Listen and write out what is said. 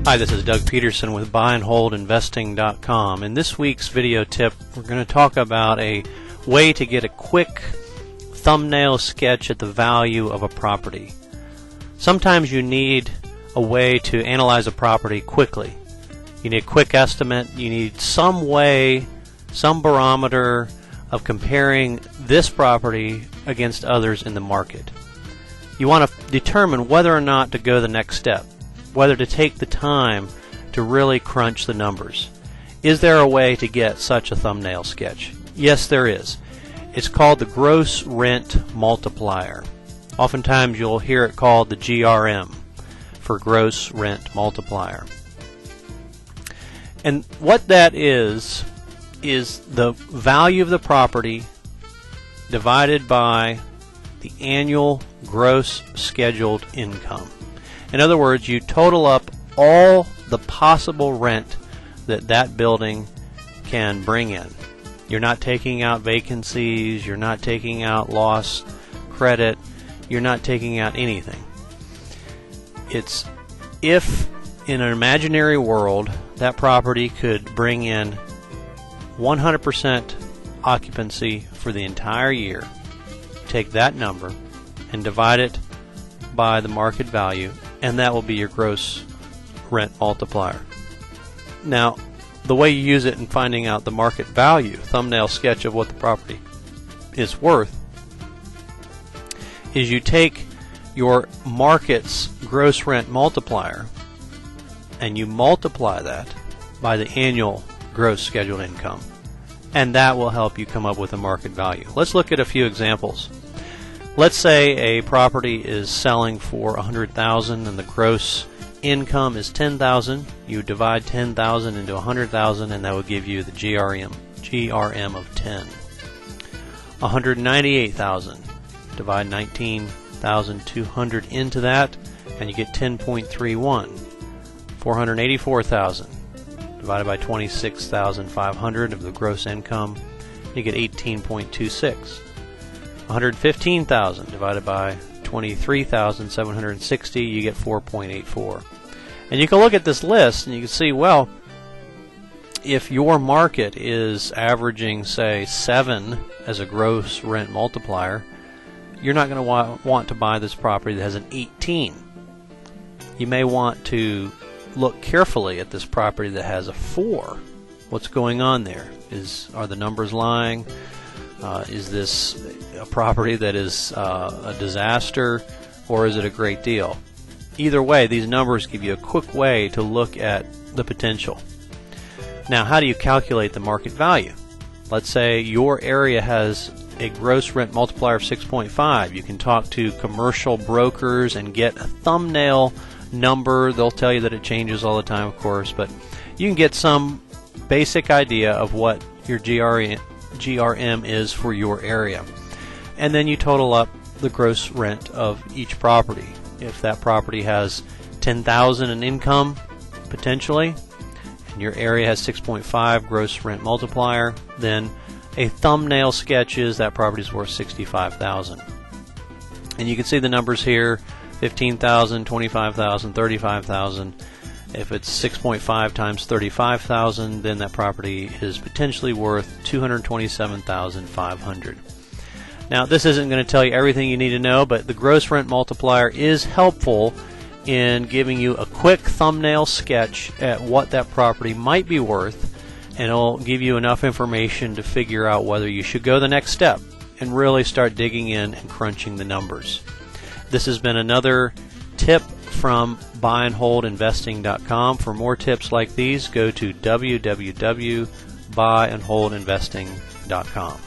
Hi, this is Doug Peterson with buyandholdinvesting.com. In this week's video tip, we're going to talk about a way to get a quick thumbnail sketch at the value of a property. Sometimes you need a way to analyze a property quickly. You need a quick estimate. You need some way, some barometer of comparing this property against others in the market. You want to determine whether or not to go the next step, whether to take the time to really crunch the numbers. Is there a way to get such a thumbnail sketch? Yes, there is. It's called the gross rent multiplier. Oftentimes you'll hear it called the GRM, for gross rent multiplier. And what that is the value of the property divided by the annual gross scheduled income. In other words, you total up all the possible rent that that building can bring in. You're not taking out vacancies, you're not taking out lost credit, you're not taking out anything. It's if in an imaginary world that property could bring in 100% occupancy for the entire year, take that number and divide it by the market value, and that will be your gross rent multiplier. Now, the way you use it in finding out the market value, thumbnail sketch of what the property is worth, is you take your market's gross rent multiplier and you multiply that by the annual gross scheduled income, and that will help you come up with a market value. Let's look at a few examples. Let's say a property is selling for $100,000 and the gross income is $10,000. You divide $10,000 into $100,000 and that will give you the GRM of 10. $198,000. Divide $19,200 into that and you get 10.31. $484,000 divided by $26,500 of the gross income, you get 18.26. $115,000 divided by $23,760, you get 4.84. And you can look at this list and you can see, well, if your market is averaging, say, 7 as a gross rent multiplier, you're not going to want to buy this property that has an 18. You may want to look carefully at this property that has a 4. What's going on there? Are the numbers lying? Is this a property that is a disaster, or is it a great deal? Either way, these numbers give you a quick way to look at the potential. Now, how do you calculate the market value? Let's say your area has a gross rent multiplier of 6.5. You can talk to commercial brokers and get a thumbnail number. They'll tell you that it changes all the time, of course, but you can get some basic idea of what your GRM is for your area. And then you total up the gross rent of each property. If that property has $10,000 in income, potentially, and your area has 6.5 gross rent multiplier, then a thumbnail sketch is that property is worth $65,000. And you can see the numbers here: $15,000, $25,000, $35,000. If it's 6.5 times 35,000, then that property is potentially worth $227,500. Now, this isn't going to tell you everything you need to know, but the gross rent multiplier is helpful in giving you a quick thumbnail sketch at what that property might be worth, and it'll give you enough information to figure out whether you should go the next step and really start digging in and crunching the numbers. This has been another tip from buyandholdinvesting.com. For more tips like these, go to www.buyandholdinvesting.com.